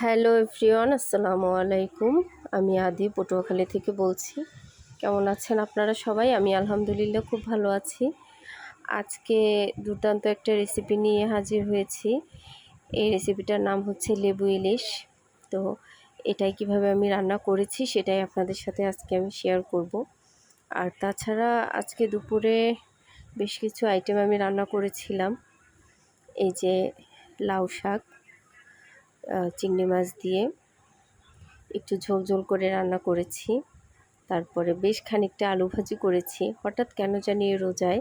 Hello everyone, আসসালামু আলাইকুম। আমি আদি পটুয়াখালী থেকে বলছি। কেমন আছেন আপনারা সবাই? আমি আলহামদুলিল্লাহ খুব ভালো আছি। আজকে দুর্দান্ত একটা রেসিপি নিয়ে হাজির হয়েছি। এই রেসিপিটার নাম হচ্ছে লেবু ইলিশ। তো এটাই কিভাবে আমি রান্না করেছি সেটাই আপনাদের সাথে আজকে আমি শেয়ার করব। আর তাছাড়া আজকে দুপুরে বেশ কিছু আইটেম আমি রান্না করেছিলাম। এই যে লাউ শাক চিংড়ি মাছ দিয়ে একটু ঝোল ঝোল করে রান্না করেছি। তারপরে বেশ খানিকটা আলু ভাজি করেছি। হঠাৎ কেন জানি রোজায়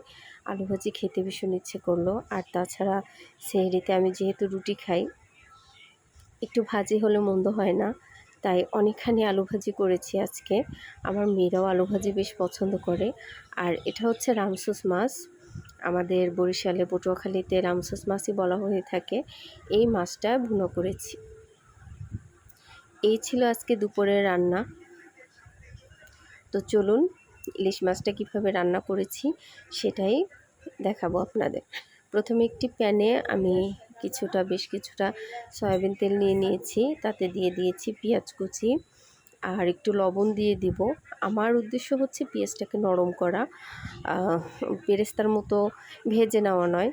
আলু ভাজি খেতে ভীষণ ইচ্ছে করলো। আর তাছাড়া সেহরিতে আমি যেহেতু রুটি খাই, একটু ভাজি হলে মন্দ হয় না, তাই অনেকখানি আলু ভাজি করেছি আজকে। আমার মেয়েরাও আলু ভাজি বেশ পছন্দ করে। আর এটা হচ্ছে রামসুস মাছ। আমাদের বরিশালে পটুয়াখালীতে রামসুস মাছই বলা হয়ে থাকে। এই মাছটা ভুনো করেছি। এই ছিল আজকে দুপুরের রান্না। তো চলুন ইলিশ মাছটা কীভাবে রান্না করেছি সেটাই দেখাবো আপনাদের। প্রথমে একটি প্যানে আমি বেশ কিছুটা সয়াবিন তেল নিয়ে নিয়েছি। তাতে দিয়ে দিয়েছি পেঁয়াজ কুচি আর একটু লবণ দিয়ে দিব। আমার উদ্দেশ্য হচ্ছে পেঁয়াজটাকে নরম করা, বেরেস্তার মতো ভেজে নেওয়া নয়।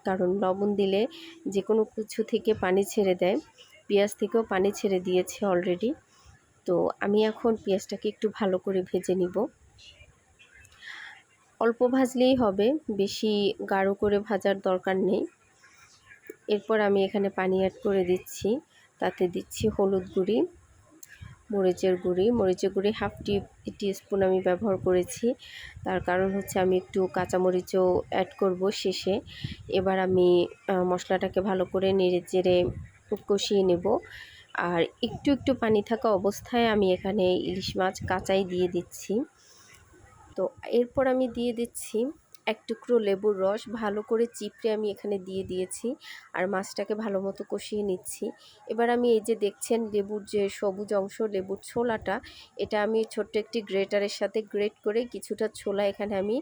কারণ লবণ দিলে যে কোনো কিছু থেকে পানি ছেড়ে দেয়, পেঁয়াজ থেকেও পানি ছেড়ে দিয়েছে অলরেডি। তো আমি এখন পেঁয়াজটাকে একটু ভালো করে ভেজে নিব। অল্প ভাজলেই হবে, বেশি গাঢ় করে ভাজার দরকার নেই। এরপর আমি এখানে পানি অ্যাড করে দিচ্ছি। তাতে দিচ্ছি হলুদ গুঁড়ি, মরিচের গুঁড়ি হাফ টিস্পুন আমি ব্যবহার করেছি। তার কারণ হচ্ছে আমি একটু কাঁচামরিচও অ্যাড করব শেষে। এবার আমি মশলাটাকে ভালো করে নেড়েচেড়ে কষিয়ে নেব। আর একটু একটু পানি থাকা অবস্থায় আমি এখানে ইলিশ মাছ কাঁচাই দিয়ে দিচ্ছি। তো এরপর আমি দিয়ে দিচ্ছি এক টুকরো লেবুর রস, ভালো করে চিপড়ে আমি এখানে দিয়ে দিয়েছি। আর মাছটাকে ভালো মতো কষিয়ে নিচ্ছি। এবার আমি এই যে দেখছেন লেবুর যে সবুজ অংশ, লেবুর ছোলাটা, এটা আমি ছোট্ট একটি গ্রেটারের সাথে গ্রেট করে কিছুটা ছোলা এখানে আমি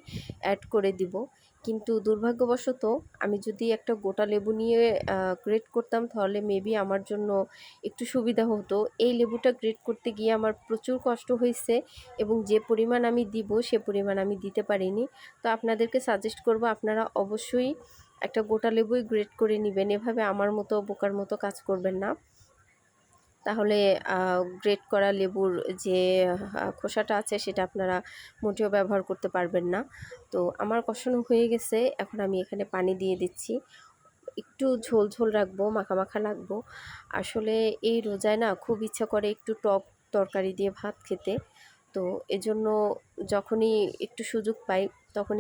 অ্যাড করে দিব। কিন্তু দুর্ভাগ্যবশত আমি যদি একটা গোটা লেবু নিয়ে গ্রেট করতাম তাহলে মেবি আমার জন্য একটু সুবিধা হতো। এই লেবুটা গ্রেট করতে গিয়ে আমার প্রচুর কষ্ট হয়েছে এবং যে পরিমাণ আমি দিব সে পরিমাণ আমি দিতে পারিনি। তো আপনাদেরকে সাজেস্ট করব আপনারা অবশ্যই একটা গোটা লেবুই গ্রেট করে নেবেন। এভাবে আমার মতো বোকার মতো কাজ করবেন না, তাহলে গ্রেট করা লেবুর যে খোসাটা আছে সেটা আপনারা মোটেও ব্যবহার করতে পারবেন না। তো আমার কষানো হয়ে গেছে, এখন আমি এখানে পানি দিয়ে দিচ্ছি। একটু ঝোল ঝোল রাখবো, মাখা মাখা রাখবো। আসলে এই রোজায় না খুব ইচ্ছা করে একটু টক তরকারি দিয়ে ভাত খেতে। তো এজন্য যখনই একটু সুযোগ পাই তখন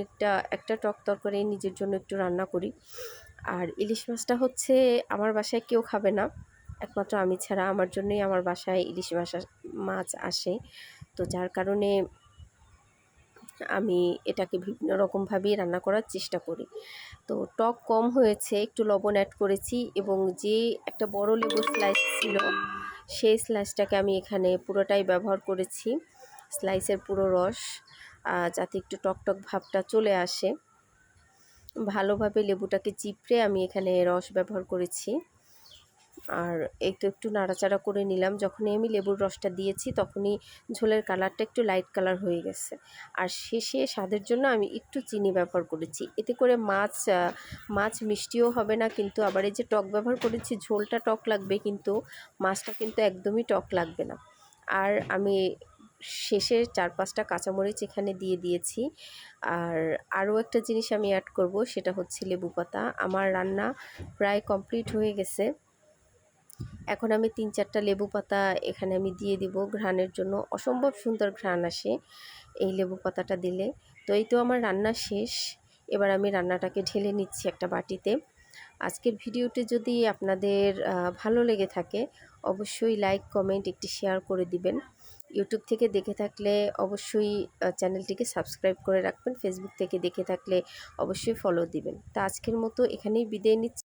একটা টক তরকারি নিজের জন্য একটু রান্না করি। আর ইলিশ মাছটা হচ্ছে আমার বাসায় কেউ খাবে না, একমাত্র আমি ছাড়া। আমার জন্যই আমার বাসায় ইলিশ মাছ আসে। তো যার কারণে আমি এটাকে বিভিন্ন রকমভাবেই রান্না করার চেষ্টা করি। তো টক কম হয়েছে, একটু লবণ অ্যাড করেছি এবং যে একটা বড় লেবুর স্লাইস ছিল সেই স্লাইসটাকে আমি এখানে পুরোটাই ব্যবহার করেছি, স্লাইসের পুরো রস, যাতে একটু টকটক ভাবটা চলে আসে। ভালোভাবে লেবুটাকে চিপড়ে আমি এখানে রস ব্যবহার করেছি। আর এই তো একটু নাড়াচাড়া করে নিলাম। যখনই আমি লেবুর রসটা দিয়েছি তখনই ঝোলের কালারটা একটু লাইট কালার হয়ে গেছে। আর শেষে স্বাদের জন্য আমি একটু চিনি ব্যবহার করেছি। এতে করে মাছ মিষ্টিও হবে না, কিন্তু আবার এই যে টক ব্যবহার করেছি ঝোলটা টক লাগবে, কিন্তু মাছটা কিন্তু একদমই টক লাগবে না। আর আমি শেষে 4-5টা কাঁচামরিচ এখানে দিয়ে দিয়েছি। আর আরও একটা জিনিস আমি অ্যাড করব, সেটা হচ্ছে লেবু পাতা। আমার রান্না প্রায় কমপ্লিট হয়ে গেছে। এখন আমি 3-4টা লেবু পাতা এখানে আমি দিয়ে দিব ঘ্রাণের জন্য। অসম্ভব সুন্দর ঘ্রাণ আসে এই লেবু পাতাটা দিলে। তো এই তো আমার রান্না শেষ। এবার আমি রান্নাটাকে ঢেলে নিচ্ছি একটা বাটিতে। আজকের ভিডিওটি যদি আপনাদের ভালো লেগে থাকে অবশ্যই লাইক, কমেন্ট, একটি শেয়ার করে দিবেন। ইউটিউব থেকে দেখে থাকলে অবশ্যই চ্যানেলটিকে সাবস্ক্রাইব করে রাখবেন। ফেসবুক থেকে দেখে থাকলে অবশ্যই ফলো দিবেন। তো আজকের মতো এখানেই বিদায় নিচ্ছি।